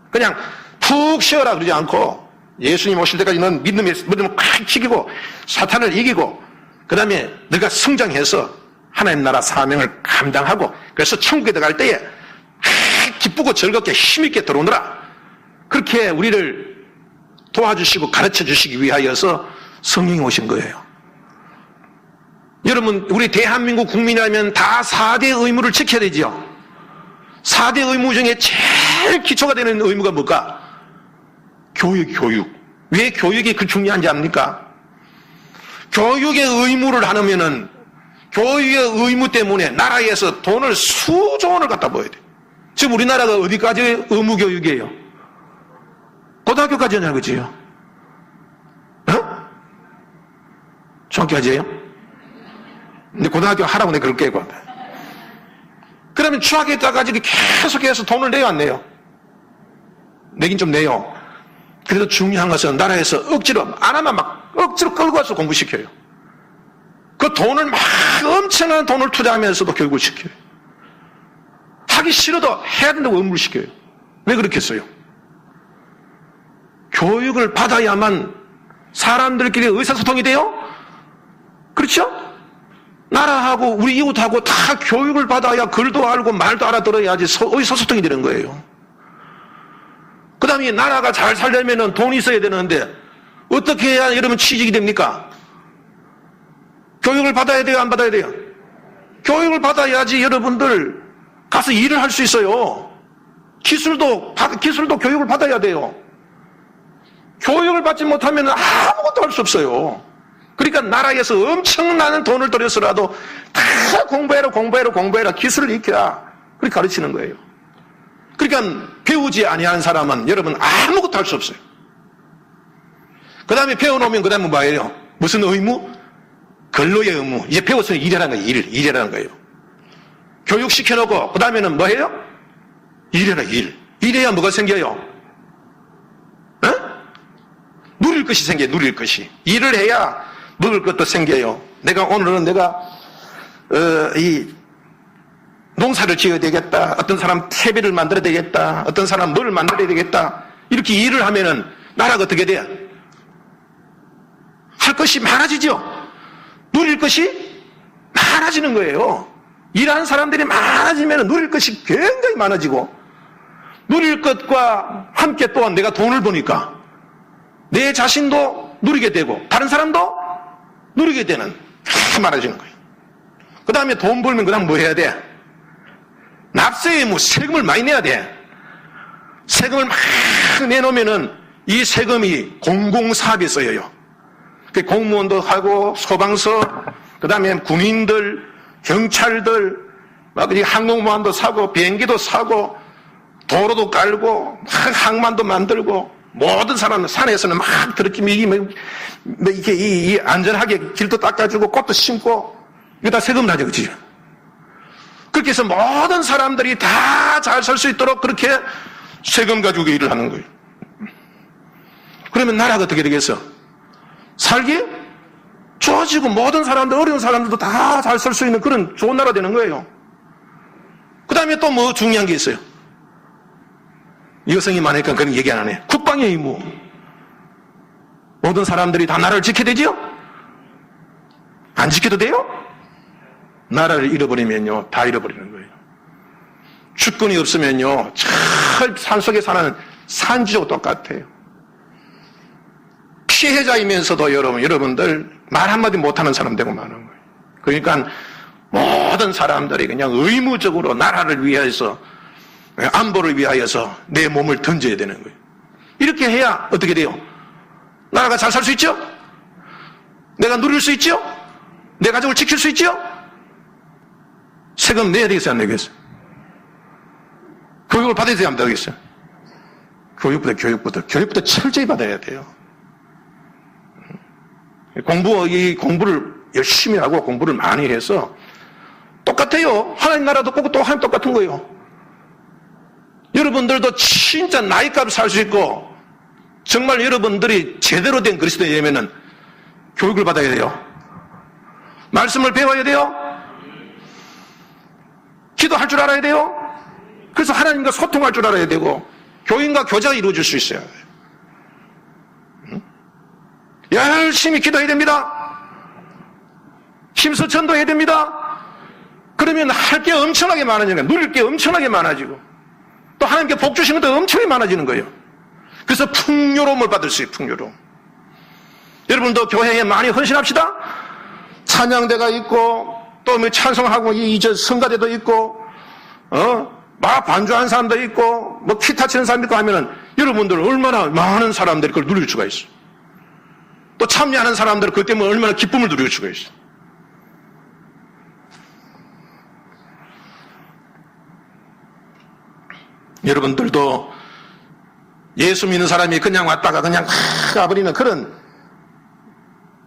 [SPEAKER 1] 그냥 푹 쉬어라 그러지 않고 예수님 오실 때까지 넌 믿음을 콱 지키고 사탄을 이기고 그 다음에 너가 성장해서 하나님 나라 사명을 감당하고 그래서 천국에 들어갈 때에 기쁘고 즐겁게 힘있게 들어오느라 그렇게 우리를 도와주시고 가르쳐 주시기 위하여서 성령이 오신 거예요. 여러분 우리 대한민국 국민이라면 다 4대 의무를 지켜야 되죠. 4대 의무 중에 제일 기초가 되는 의무가 뭘까? 교육. 왜 교육이 그 중요한지 압니까? 교육의 의무를 하면은 교육의 의무 때문에 나라에서 돈을 수조 원을 갖다 모아야 돼. 지금 우리나라가 어디까지 의무 교육이에요? 고등학교까지 하냐, 그지요? 어? 중학교까지예요? 근데 고등학교 하라고 내가 그렇게 해봐. 그러면 중학교 때까지 계속해서 돈을 내요, 안 내요? 내긴 좀 내요. 그래도 중요한 것은 나라에서 억지로, 안 하면 막 억지로 끌고 와서 공부시켜요. 그 돈을 막 엄청난 돈을 투자하면서도 교육을 시켜요. 하기 싫어도 해야 된다고 의무를 시켜요. 왜 그렇게 했어요? 교육을 받아야만 사람들끼리 의사소통이 돼요? 그렇죠? 나라하고 우리 이웃하고 다 교육을 받아야 글도 알고 말도 알아들어야지 의사소통이 되는 거예요. 그 다음에 나라가 잘 살려면 돈이 있어야 되는데 어떻게 해야 여러분 취직이 됩니까? 교육을 받아야 돼요? 안 받아야 돼요? 교육을 받아야지 여러분들 가서 일을 할 수 있어요. 기술도 교육을 받아야 돼요. 교육을 받지 못하면 아무것도 할 수 없어요. 그러니까 나라에서 엄청난 돈을 들여서라도 다 공부해라 기술을 익혀야 그렇게 가르치는 거예요. 그러니까 배우지 아니한 사람은 여러분 아무것도 할 수 없어요. 그 다음에 배워놓으면 그 다음에 뭐예요? 무슨 의무? 근로의 의무. 이제 배웠으면 일하라는 거예요. 일이라는 거예요. 교육시켜놓고 그 다음에는 뭐예요? 일해라, 일. 일해야 뭐가 생겨요? 어? 누릴 것이 생겨요. 누릴 것이. 일을 해야 먹을 것도 생겨요. 오늘은 내가 이 농사를 지어야 되겠다. 어떤 사람 퇴비를 만들어야 되겠다. 어떤 사람 뭘 만들어야 되겠다. 이렇게 일을 하면은 나라가 어떻게 돼요? 할 것이 많아지죠. 누릴 것이 많아지는 거예요. 일하는 사람들이 많아지면 누릴 것이 굉장히 많아지고, 누릴 것과 함께 또한 내가 돈을 버니까 내 자신도 누리게 되고 다른 사람도 누리게 되는, 다 많아지는 거예요. 그 다음에 돈 벌면 그 다음 뭐 해야 돼? 납세 의무, 세금을 많이 내야 돼. 세금을 막 내놓으면은 이 세금이 공공사업에 쓰여요. 공무원도 하고 소방서, 그 다음에 군인들, 경찰들, 막 항공모함도 사고 비행기도 사고 도로도 깔고 항만도 만들고 모든 사람은 산에서는 막 들이키면 이렇게 안전하게 길도 닦아주고 꽃도 심고 이거 다 세금을 하죠, 그치? 그렇게 해서 모든 사람들이 다 잘 살 수 있도록 그렇게 세금 가지고 일을 하는 거예요. 그러면 나라가 어떻게 되겠어? 살기 좋아지고 모든 사람들, 어려운 사람들도 다 잘 살 수 있는 그런 좋은 나라 되는 거예요. 그 다음에 또 뭐 중요한 게 있어요. 여성이 많으니까 그런 얘기 안 하네. 국방의 의무. 모든 사람들이 다 나라를 지켜야 되지요? 안 지켜도 돼요? 나라를 잃어버리면요, 다 잃어버리는 거예요. 주권이 없으면요, 저 산속에 사는 산지하고 똑같아요. 피해자이면서도 여러분들 말 한마디 못하는 사람 되고 마는 거예요. 그러니까 모든 사람들이 그냥 의무적으로 나라를 위해서, 안보를 위하여서 내 몸을 던져야 되는 거예요. 이렇게 해야 어떻게 돼요? 나라가 잘 살 수 있죠? 내가 누릴 수 있죠? 내 가족을 지킬 수 있죠? 세금 내야 되겠어요, 안 내겠어요? 교육을 받아야 되겠어요, 안 되겠어요? 교육부터 철저히 받아야 돼요. 공부를 열심히 하고 공부를 많이 해서 똑같아요. 하나님 나라도 보고 또 하나님 똑같은 거예요. 여러분들도 진짜 나이값 살 수 있고 정말 여러분들이 제대로 된 그리스도인이면은 교육을 받아야 돼요. 말씀을 배워야 돼요. 기도할 줄 알아야 돼요. 그래서 하나님과 소통할 줄 알아야 되고 교인과 교제가 이루어질 수 있어야 돼요. 열심히 기도해야 됩니다. 힘써 전도해야 됩니다. 그러면 할 게 엄청나게 많아지는 거예요. 누릴 게 엄청나게 많아지고 또 하나님께 복 주시는 것도 엄청나게 많아지는 거예요. 그래서 풍요로움을 받을 수 있어요. 풍요로움. 여러분도 교회에 많이 헌신합시다. 찬양대가 있고 또 뭐 찬송하고 이제 성가대도 있고 막 반주하는 사람도 있고 뭐 기타 치는 사람도 있고 하면은 여러분들 얼마나 많은 사람들이 그걸 누릴 수가 있어요. 또 참여하는 사람들은 그 때문에 얼마나 기쁨을 누릴 수가 있어요. 여러분들도 예수 믿는 사람이 그냥 왔다가 그냥 가버리는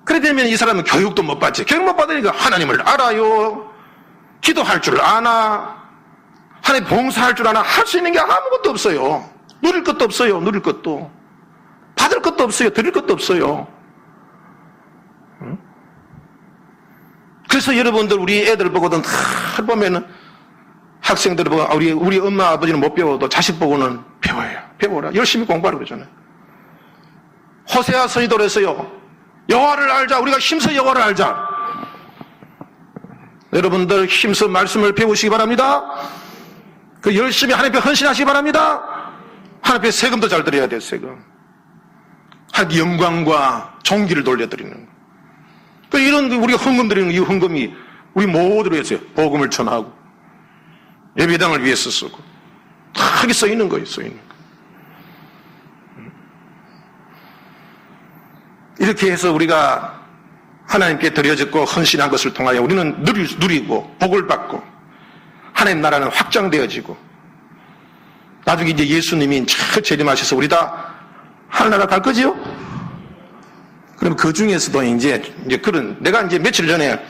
[SPEAKER 1] 그래 되면 이 사람은 교육도 못 받지. 교육 못 받으니까 하나님을 알아요. 기도할 줄 아나. 하나님 봉사할 줄 아나. 할 수 있는 게 아무것도 없어요. 누릴 것도 없어요. 누릴 것도. 받을 것도 없어요. 드릴 것도 없어요. 그래서 여러분들 우리 애들 보고도 다 보면은 학생들 보고 우리 엄마 아버지는 못 배워도 자식 보고는 배워요. 배워라. 열심히 공부하라고 그러잖아요. 호세아 서기도 그랬어요. 여호와를 알자. 우리가 힘써 여호와를 알자. 여러분들 힘써 말씀을 배우시기 바랍니다. 그 열심히 하나님 앞에 헌신하시기 바랍니다. 하나님 앞에 세금도 잘 드려야 돼요. 세금. 하나님 영광과 존귀를 돌려드리는 거. 그 이런 우리가 헌금 드리는 이 헌금이 우리 모두를 위해서 복음을 전하고 예배당을 위해서 쓰고 다 여기 써 있는 거예요. 써 있는 거. 이렇게 해서 우리가 하나님께 드려졌고 헌신한 것을 통하여 우리는 누리고 복을 받고 하나님 나라는 확장되어지고 나중에 이제 예수님이 잘 재림하셔서 우리 다 하늘나라 갈 거지요? 그럼 그 중에서도 이제 그런 내가 이제 며칠 전에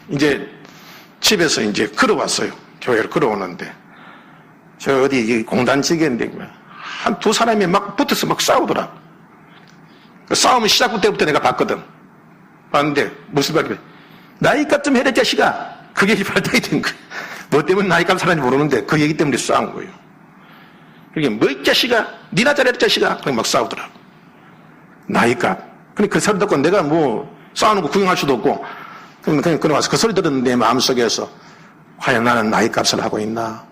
[SPEAKER 1] 이제 집에서 이제 걸어왔어요. 교회를 걸어오는데 저 어디 공단지게인데 한 두 사람이 막 붙어서 막 싸우더라. 그 싸움은 시작부터 내가 봤거든. 봤는데 무슨 말이야? 나이값 좀 해라 자식아. 그게 발동이 된 거야. 뭐 때문에 나이값 사람이 모르는데 그 얘기 때문에 싸운 거예요. 그게 뭐 이 자식아, 니나 잘해라 자식아. 그냥 막 싸우더라. 나이값. 근데 그 소리 듣고 내가 뭐 싸우는 거 구경할 수도 없고 그냥 와서 그 소리 들었는데 내 마음속에서 과연 나는 나이값을 하고 있나?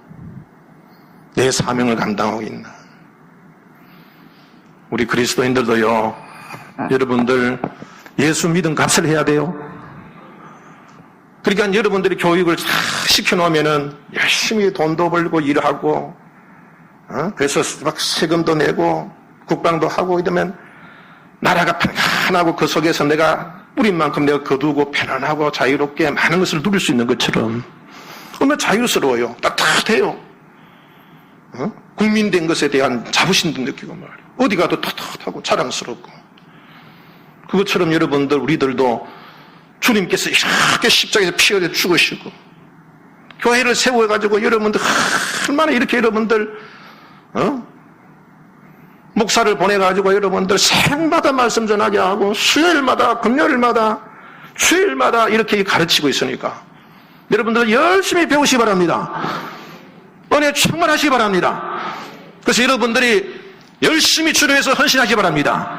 [SPEAKER 1] 내 사명을 감당하고 있나? 우리 그리스도인들도요, 여러분들 예수 믿음 값을 해야 돼요. 그러니까 여러분들이 교육을 다 시켜놓으면은 열심히 돈도 벌고 일하고, 그래서 막 세금도 내고 국방도 하고 이러면 나라가 편안하고 그 속에서 내가 뿌린 만큼 내가 거두고 편안하고 자유롭게 많은 것을 누릴 수 있는 것처럼 얼마나 자유스러워요. 따뜻해요. 국민된 것에 대한 자부심도 느끼고 말이에요. 어디 가도 떳떳하고 자랑스럽고. 그것처럼 여러분들 우리들도 주님께서 이렇게 십자가에서 피 흘려 죽으시고 교회를 세워가지고 여러분들 얼마나 이렇게 여러분들 목사를 보내가지고 여러분들 새벽마다 말씀 전하게 하고 수요일마다 금요일마다 주일마다 이렇게 가르치고 있으니까 여러분들 열심히 배우시기 바랍니다. 은혜 충만하시기 바랍니다. 그래서 여러분들이 열심히 주님에서 헌신하시기 바랍니다.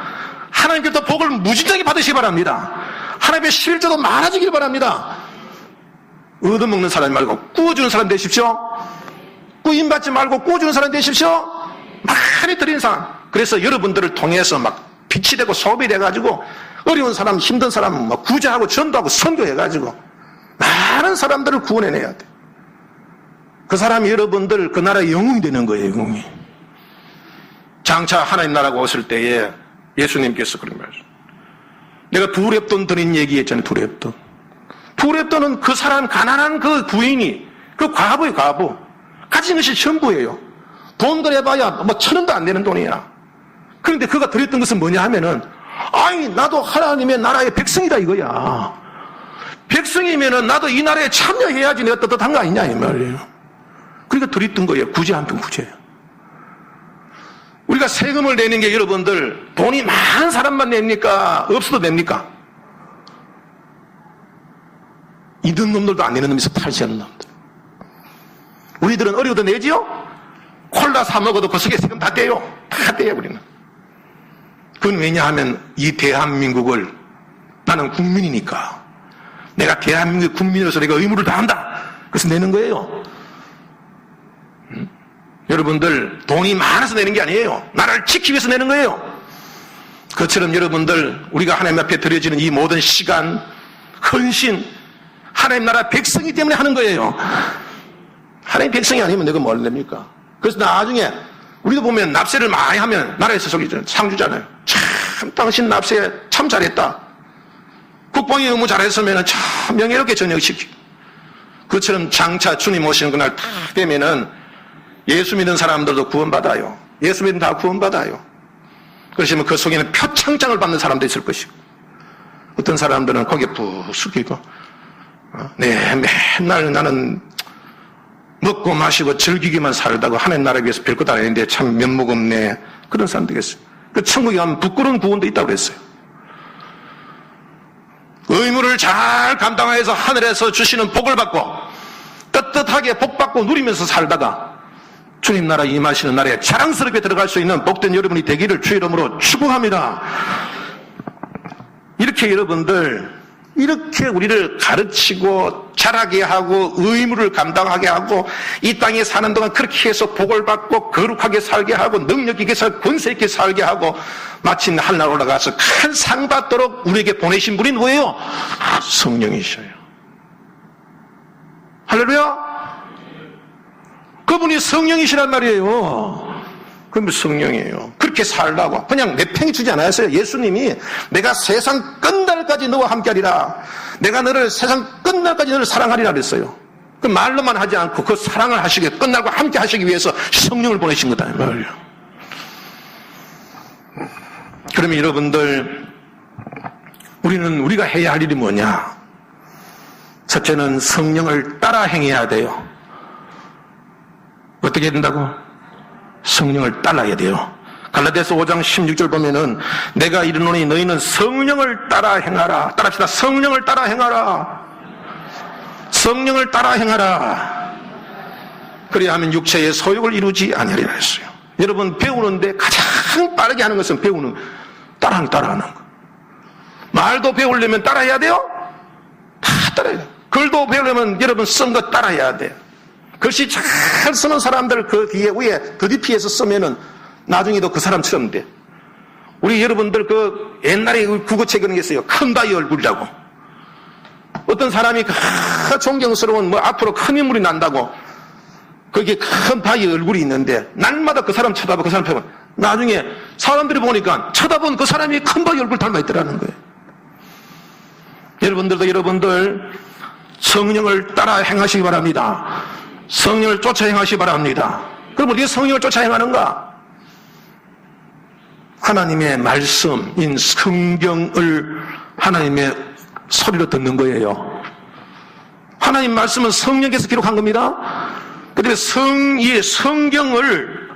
[SPEAKER 1] 하나님께서 복을 무진장히 받으시기 바랍니다. 하나님의 11조도 많아지길 바랍니다. 얻어먹는 사람 말고 구워주는 사람 되십시오. 구임받지 말고 구워주는 사람 되십시오. 많이 드리는 사람. 그래서 여러분들을 통해서 막 빛이 되고 소업이 돼가지고 어려운 사람, 힘든 사람 막 구제하고 전도하고 선교해가지고 많은 사람들을 구원해내야 돼. 그 사람이 여러분들 그 나라의 영웅이 되는 거예요. 영웅이. 장차 하나님 나라가 왔을 때에 예수님께서 그런 말씀. 내가 두 렙돈 드린 얘기했잖아요. 두 렙돈. 두 렙돈은 그 사람 가난한 그 부인이 그 과부예요. 과부. 가진 것이 전부예요. 돈 들여봐야 뭐 1,000원도 안 되는 돈이야. 그런데 그가 드렸던 것은 뭐냐 하면은 아니 나도 하나님의 나라의 백성이다 이거야. 백성이면은 나도 이 나라에 참여해야지 내가 떳떳한 거 아니냐 이 말이에요. 그러니까 드렸던 거예요. 구제 한 편 구제. 우리가 세금을 내는 게 여러분들 돈이 많은 사람만 냅니까? 없어도 냅니까? 있는 놈들도 안 내는 놈이 있어. 탈시하는 놈들. 우리들은 어려워도 내지요? 콜라 사 먹어도 그 속에 세금 다 떼요. 다 떼요 우리는. 그건 왜냐하면 이 대한민국을 나는 국민이니까 내가 대한민국의 국민으로서 내가 의무를 다한다. 그래서 내는 거예요. 여러분들 돈이 많아서 내는 게 아니에요. 나라를 지키기 위해서 내는 거예요. 그처럼 여러분들 우리가 하나님 앞에 드려지는 이 모든 시간, 헌신, 하나님 나라 백성이기 때문에 하는 거예요. 하나님 백성이 아니면 내가 뭘 냅니까? 그래서 나중에 우리도 보면 납세를 많이 하면 나라에서 저기 상 주잖아요. 참 당신 납세 참 잘했다. 국방의 의무 잘했으면 참 명예롭게 전역시키고 그처럼 장차 주님 오시는 그날 딱 되면은 예수 믿는 사람들도 구원받아요. 예수 믿는 다 구원받아요. 그러시면 그 속에는 표창장을 받는 사람도 있을 것이고, 어떤 사람들은 거기에 푹 숙이고, 맨날 나는 먹고 마시고 즐기기만 살다가 하나님 나라에 위해서 별것 안 했는데 참 면목 없네. 그런 사람도 있어요. 그 천국에 가면 부끄러운 구원도 있다고 그랬어요. 의무를 잘 감당해서 하늘에서 주시는 복을 받고 떳떳하게 복 받고 누리면서 살다가 주님 나라 임하시는 날에 자랑스럽게 들어갈 수 있는 복된 여러분이 되기를 주의 이름으로 축복합니다. 이렇게 여러분들, 이렇게 우리를 가르치고 자라게 하고 의무를 감당하게 하고 이 땅에 사는 동안 그렇게 해서 복을 받고 거룩하게 살게 하고 능력 있게 살고 권세 있게 살게 하고 마침 하늘 올라가서 큰 상 받도록 우리에게 보내신 분이 누구예요? 성령이셔요. 할렐루야. 그분이 성령이시란 말이에요. 그럼 성령이에요. 그렇게 살라고 그냥 내팽이 주지 않았어요. 예수님이 내가 세상 끝날까지 너와 함께하리라, 내가 너를 세상 끝날까지 너를 사랑하리라 그랬어요. 그 말로만 하지 않고 그 사랑을 하시게, 끝날과 함께 하시기 위해서 성령을 보내신 거다 이 말이에요. 그러면 여러분들, 우리가 해야 할 일이 뭐냐? 첫째는 성령을 따라 행해야 돼요. 어떻게 해야 된다고? 성령을 따라야 돼요. 갈라디아서 5장 16절 보면은 내가 이르노니 너희는 성령을 따라 행하라. 따라합시다. 성령을 따라 행하라. 성령을 따라 행하라. 그래야 하면 육체의 소욕을 이루지 아니하리라 했어요. 여러분, 배우는데 가장 빠르게 하는 것은 따라하는 거. 말도 배우려면 따라해야 돼요? 다 따라해야 돼요. 글도 배우려면 여러분 쓴 거 따라해야 돼요. 글씨 잘 쓰는 사람들 그 뒤에 위에 더디피해서 쓰면은 나중에도 그 사람처럼 돼. 우리 여러분들 그 옛날에 국어책 그런 게 있어요. 큰 바위 얼굴이라고. 어떤 사람이 존경스러운 앞으로 큰 인물이 난다고 거기에 큰 바위 얼굴이 있는데 날마다 그 사람 쳐다보고 그 사람 펴면 나중에 사람들이 보니까 쳐다본 그 사람이 큰 바위 얼굴 닮아 있더라는 거예요. 여러분들 성령을 따라 행하시기 바랍니다. 성령을 쫓아 행하시기 바랍니다. 그럼 어떻게 성령을 쫓아 행하는가? 하나님의 말씀인 성경을 하나님의 소리로 듣는 거예요. 하나님 말씀은 성령께서 기록한 겁니다. 그런데 이 성경을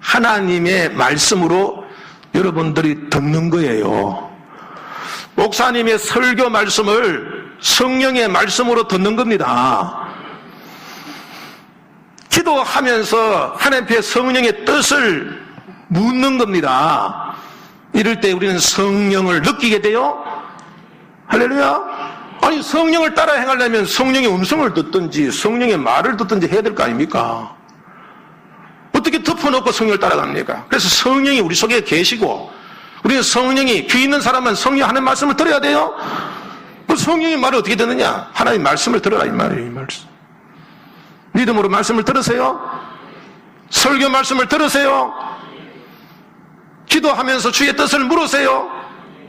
[SPEAKER 1] 하나님의 말씀으로 여러분들이 듣는 거예요. 목사님의 설교 말씀을 성령의 말씀으로 듣는 겁니다. 기도하면서 하나님 앞에 성령의 뜻을 묻는 겁니다. 이럴 때 우리는 성령을 느끼게 돼요. 할렐루야. 아니, 성령을 따라 행하려면 성령의 음성을 듣든지 성령의 말을 듣든지 해야 될 거 아닙니까? 어떻게 덮어놓고 성령을 따라갑니까? 그래서 성령이 우리 속에 계시고 우리는 성령이 귀 있는 사람은 성령 하는 말씀을 들어야 돼요. 그 성령의 말을 어떻게 듣느냐? 하나님 말씀을 들어라 이 말이에요. 이 말씀. 믿음으로 말씀을 들으세요. 설교 말씀을 들으세요. 기도하면서 주의 뜻을 물으세요.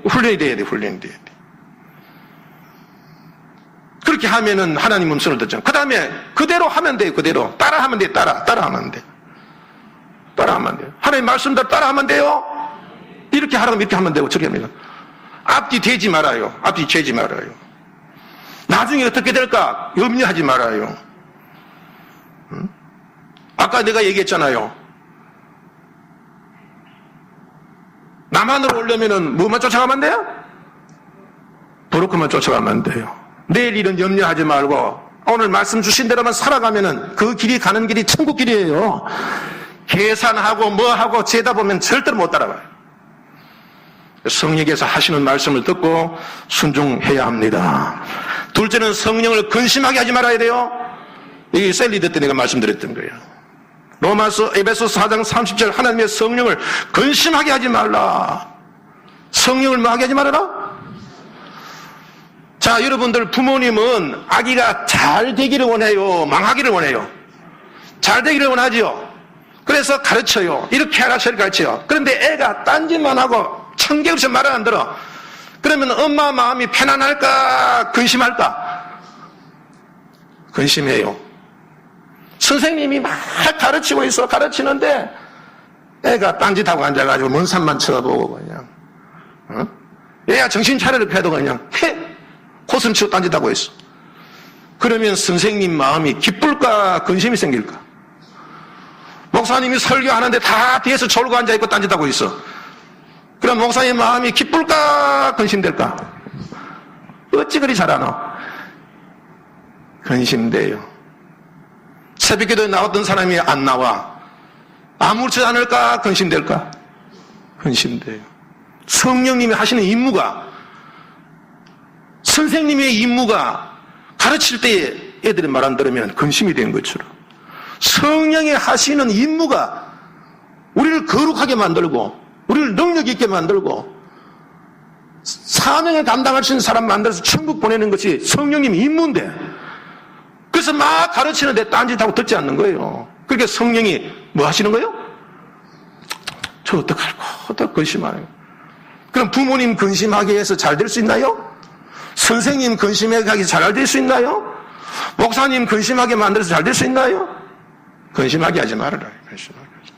[SPEAKER 1] 훈련이 돼야 돼. 훈련이 돼야 돼. 그렇게 하면은 하나님 음성을 듣죠. 그 다음에 그대로 하면 돼요. 그대로 따라하면 돼요. 따라하면 돼. 따라하면 돼요. 하나님 말씀대로 따라하면 돼요. 이렇게 하라면 이렇게 하면 되고 저렇게 합니다. 앞뒤 되지 말아요. 앞뒤 재지 말아요. 나중에 어떻게 될까 염려하지 말아요. 아까 내가 얘기했잖아요. 남한으로 오려면은 뭐만 쫓아가면 안 돼요? 도로크만 쫓아가면 안 돼요. 내일 일은 염려하지 말고 오늘 말씀 주신 대로만 살아가면은 그 길이 가는 길이 천국 길이에요. 계산하고 뭐하고 재다 보면 절대로 못 따라가요. 성령께서 하시는 말씀을 듣고 순종해야 합니다. 둘째는 성령을 근심하게 하지 말아야 돼요. 이게 셀리드 때 내가 말씀드렸던 거예요. 에베소서 4장 30절 하나님의 성령을 근심하게 하지 말라. 성령을 뭐 하게 하지 말아라? 자, 여러분들 부모님은 아기가 잘 되기를 원해요? 망하기를 원해요? 잘 되기를 원하지요? 그래서 가르쳐요. 이렇게 하라 저렇게 가르쳐요. 그런데 애가 딴짓만 하고 청개구리처럼 말을 안 들어. 그러면 엄마 마음이 편안할까? 근심할까? 근심해요. 선생님이 막 가르치고 있어. 가르치는데 애가 딴짓하고 앉아가지고 먼 산만 쳐다보고 그냥 얘야 정신 차려를 해도 그냥 코스름치고 딴짓하고 있어. 그러면 선생님 마음이 기쁠까 근심이 생길까? 목사님이 설교하는데 다 뒤에서 졸고 앉아있고 딴짓하고 있어. 그럼 목사님 마음이 기쁠까 근심될까? 어찌 그리 잘하노? 근심돼요. 새벽기도에 나왔던 사람이 안 나와. 아무렇지 않을까 근심될까? 근심돼요. 성령님이 하시는 임무가, 선생님의 임무가 가르칠 때 애들이 말 안 들으면 근심이 된 것처럼 성령이 하시는 임무가 우리를 거룩하게 만들고 우리를 능력 있게 만들고 사명에 감당할 수 있는 사람 만들어서 천국 보내는 것이 성령님의 임무인데, 그래서 막 가르치는데 딴짓하고 듣지 않는 거예요. 그러니까 성령이 뭐 하시는 거예요? 저 어떡할까? 어떡 근심하는 거예요. 그럼 부모님 근심하게 해서 잘 될 수 있나요? 선생님 근심하게 하기 잘 될 수 있나요? 목사님 근심하게 만들어서 잘 될 수 있나요? 근심하게 하지 말아라. 근심하게 하지.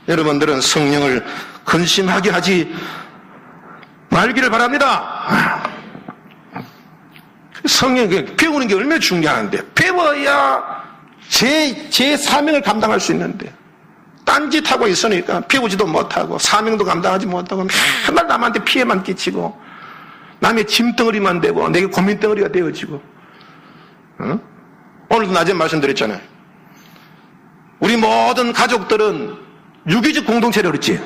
[SPEAKER 1] 여러분들은 성령을 근심하게 하지 말기를 바랍니다. 성령 배우는 게 얼마나 중요한데, 배워야 제 사명을 감당할 수 있는데 딴짓하고 있으니까 배우지도 못하고 사명도 감당하지 못하고 맨날 남한테 피해만 끼치고 남의 짐덩어리만 되고 내게 고민덩어리가 되어지고. 오늘도 낮에 말씀드렸잖아요. 우리 모든 가족들은 유기적 공동체를 그랬지.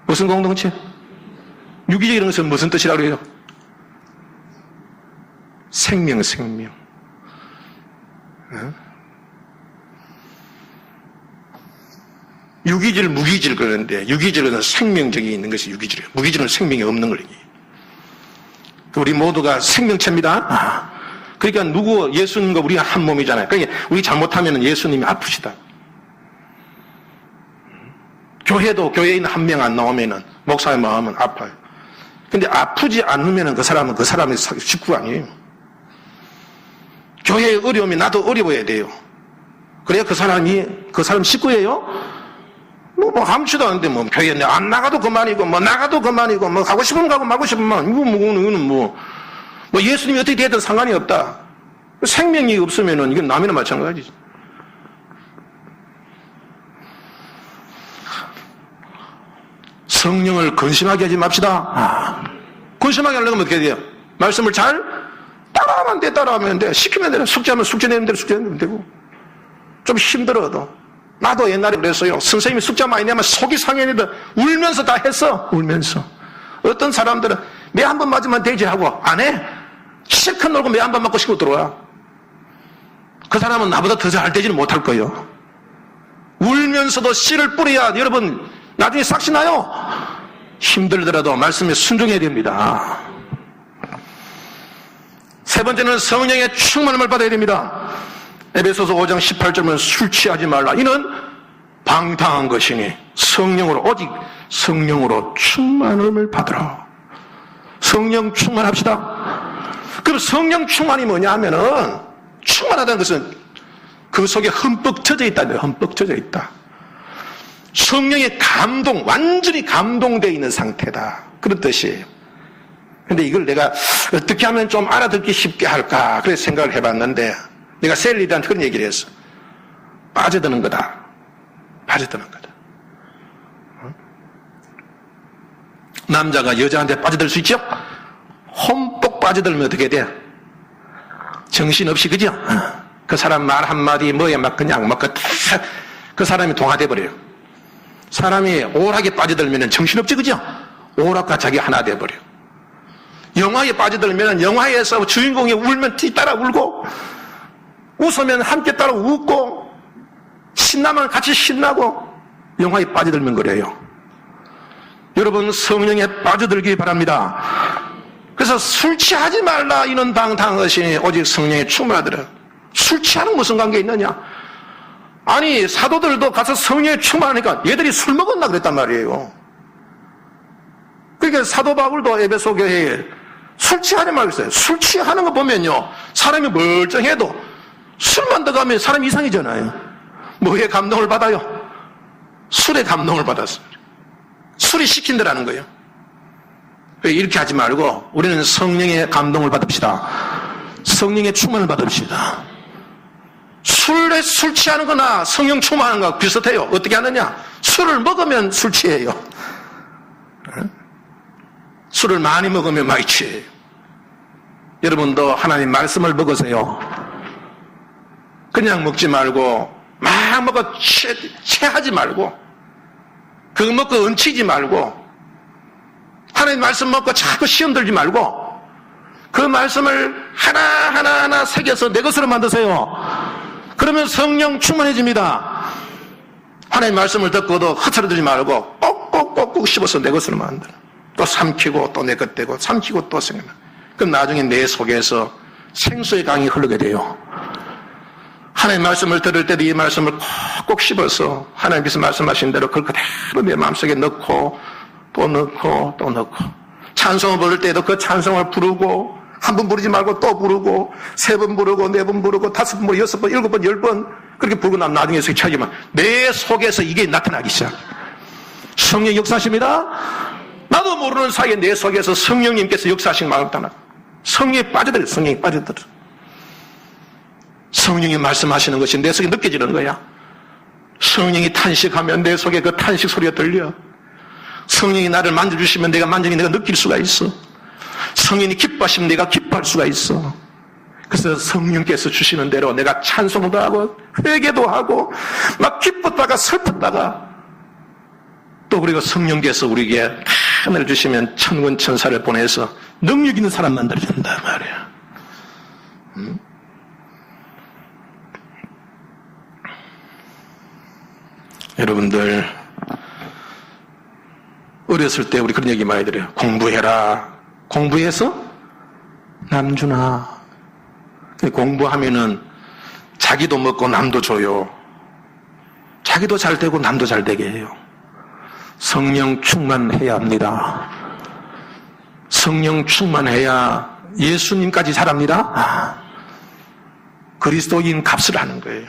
[SPEAKER 1] 무슨 공동체? 유기적이라는 것은 무슨 뜻이라고 해요? 생명. 유기질, 무기질 그러는데, 유기질은 생명적이 있는 것이 유기질이에요. 무기질은 생명이 없는 거예요. 우리 모두가 생명체입니다. 그러니까 예수님과 우리가 한 몸이잖아요. 그러니까 우리 잘못하면 예수님이 아프시다. 교회도 교회인 한 명 안 나오면은 목사의 마음은 아파요. 근데 아프지 않으면은 그 사람은 그 사람의 식구가 아니에요. 교회의 어려움이 나도 어려워야 돼요. 그래야 그 사람 식구예요? 뭐 아무치도 않은데 교회에 안 나가도 그만이고 나가도 그만이고 가고 싶으면 가고 마고 싶으면 이거는 예수님이 어떻게 되든 상관이 없다. 생명이 없으면은 이건 남이나 마찬가지지. 성령을 근심하게 하지 맙시다. 근심하게 하려면 어떻게 돼요? 말씀을 잘 따라하면 돼. 시키면 돼. 숙제하면 숙제 내는 대로 숙제 내면 되고. 좀 힘들어도. 나도 옛날에 그랬어요. 선생님이 숙제 많이 내면 속이 상했는데 울면서 다 했어. 울면서. 어떤 사람들은 매 한 번 맞으면 되지 하고 안 해. 실컷 놀고 매 한 번 맞고 싶고 들어와. 그 사람은 나보다 더 잘 되지는 못할 거예요. 울면서도 씨를 뿌려야 여러분 나중에 싹시 나요. 힘들더라도 말씀에 순종해야 됩니다. 세 번째는 성령의 충만함을 받아야 됩니다. 에베소서 5장 18절은 술 취하지 말라. 이는 방탕한 것이니 오직 성령으로 충만함을 받으라. 성령 충만합시다. 그럼 성령 충만이 뭐냐 하면은, 충만하다는 것은 그 속에 흠뻑 젖어 있다는 거예요. 흠뻑 젖어 있다. 성령의 완전히 감동되어 있는 상태다. 그런 뜻이에요. 근데 이걸 내가 어떻게 하면 좀 알아듣기 쉽게 할까? 그래서 생각을 해봤는데, 내가 셀리드한테 그런 얘기를 했어. 빠져드는 거다. 남자가 여자한테 빠져들 수 있죠? 흠뻑 빠져들면 어떻게 돼? 정신없이, 그죠? 그 사람 말 한마디 그 사람이 동화돼 버려요. 사람이 오락에 빠져들면 정신없지, 그죠? 오락과 자기 하나 돼 버려요. 영화에 빠져들면 영화에서 주인공이 울면 따라 울고, 웃으면 함께 따라 웃고, 신나면 같이 신나고, 영화에 빠져들면 그래요. 여러분, 성령에 빠져들기 바랍니다. 그래서 술 취하지 말라. 이는 방탕한 것이니 오직 성령에 충만하더라. 술 취하는 무슨 관계 있느냐? 아니, 사도들도 가서 성령에 충만하니까 얘들이 술 먹었나 그랬단 말이에요. 그러니까 사도 바울도 에베소 교회에 술 취하지 말고 있어요. 술 취하는 거 보면요, 사람이 멀쩡해도 만들어가면 사람 이상이잖아요. 뭐에 감동을 받아요? 술에 감동을 받았어요. 술이 시킨다라는 거예요. 이렇게 하지 말고 우리는 성령의 감동을 받읍시다. 성령의 충만을 받읍시다. 술에 술 취하는 거나 성령 충만하는 거하고 비슷해요. 어떻게 하느냐? 술을 먹으면 술 취해요. 술을 많이 먹으면 많이 취해요. 여러분도 하나님 말씀을 먹으세요. 그냥 먹지 말고 막 먹어 체하지 말고 그거 먹고 얹히지 말고 하나님 말씀 먹고 자꾸 시험 들지 말고 그 말씀을 하나하나 새겨서 내 것으로 만드세요. 그러면 성령 충만해집니다. 하나님 말씀을 듣고도 흐트러들지 말고 꼭꼭꼭꼭 씹어서 내 것으로 만들어. 또 삼키고 또 내 것 되고 삼키고 또 생각나. 그럼 나중에 내 속에서 생수의 강이 흐르게 돼요. 하나님 말씀을 들을 때도 이 말씀을 꼭 씹어서 하나님께서 말씀하신 대로 그걸 그대로 내 마음속에 넣고 또 넣고 또 넣고 찬송을 부를 때도 그 찬송을 부르고 한 번 부르지 말고 또 부르고 세 번 부르고 네 번 부르고 다섯 번 부르고 여섯 번 일곱 번 열 번 그렇게 부르고 나면 나중에 찾으면 내 속에서 이게 나타나기 시작. 성령 역사하십니다. 나도 모르는 사이에 내 속에서 성령님께서 역사하신 마음을 따라 성령에 빠져들어. 성령이 빠져들어. 성령이 말씀하시는 것이 내 속에 느껴지는 거야. 성령이 탄식하면 내 속에 그 탄식 소리가 들려. 성령이 나를 만져주시면 내가 만지니 내가 느낄 수가 있어. 성령이 기뻐하시면 내가 기뻐할 수가 있어. 그래서 성령께서 주시는 대로 내가 찬송도 하고 회개도 하고 막 기뻤다가 슬펐다가 또 그리고 성령께서 우리에게 하늘 주시면 천군 천사를 보내서 능력 있는 사람 만들어준단 말이야. 여러분들 어렸을 때 우리 그런 얘기 많이 들어요. 공부해라. 공부해서 남주나. 공부하면은 자기도 먹고 남도 줘요. 자기도 잘 되고 남도 잘 되게 해요. 성령 충만해야 합니다. 성령 충만해야 예수님까지 잘합니다. 그리스도인 값을 하는 거예요.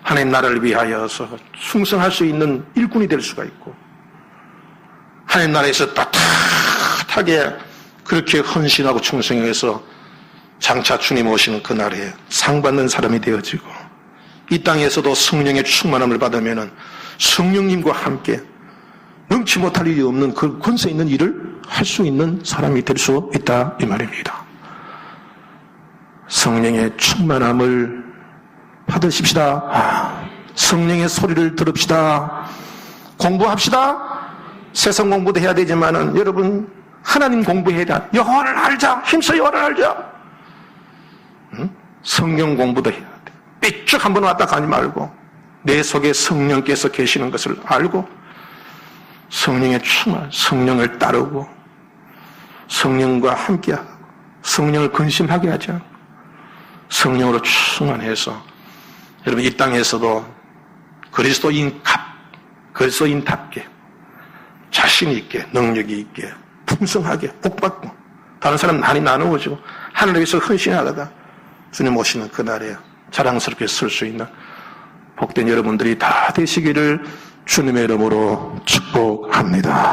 [SPEAKER 1] 하나님 나라를 위하여서 충성할 수 있는 일꾼이 될 수가 있고 하나님 나라에서 따뜻하게 그렇게 헌신하고 충성해서 장차 주님 오시는 그날에 상 받는 사람이 되어지고 이 땅에서도 성령의 충만함을 받으면 성령님과 함께 능치 못할 일이 없는 그 권세 있는 일을 할 수 있는 사람이 될 수 있다 이 말입니다. 성령의 충만함을 받으십시다. 성령의 소리를 들읍시다. 공부합시다. 세상 공부도 해야 되지만은 여러분 하나님 공부해야 돼. 여호와를 알자. 힘써 여호와를 알자. 성경 공부도 해야 돼. 삐쭉 한번 왔다 가지 말고 내 속에 성령께서 계시는 것을 알고 성령의 충만, 성령을 따르고 성령과 함께하고 성령을 근심하게 하지 않고 성령으로 충만해서 여러분 이 땅에서도 그리스도인답게 자신 있게 능력이 있게 풍성하게 복받고 다른 사람 많이 나누어주고 하늘에 위해서 헌신하다가 주님 오시는 그날에 자랑스럽게 설 수 있는 복된 여러분들이 다 되시기를 주님의 이름으로 축복합니다.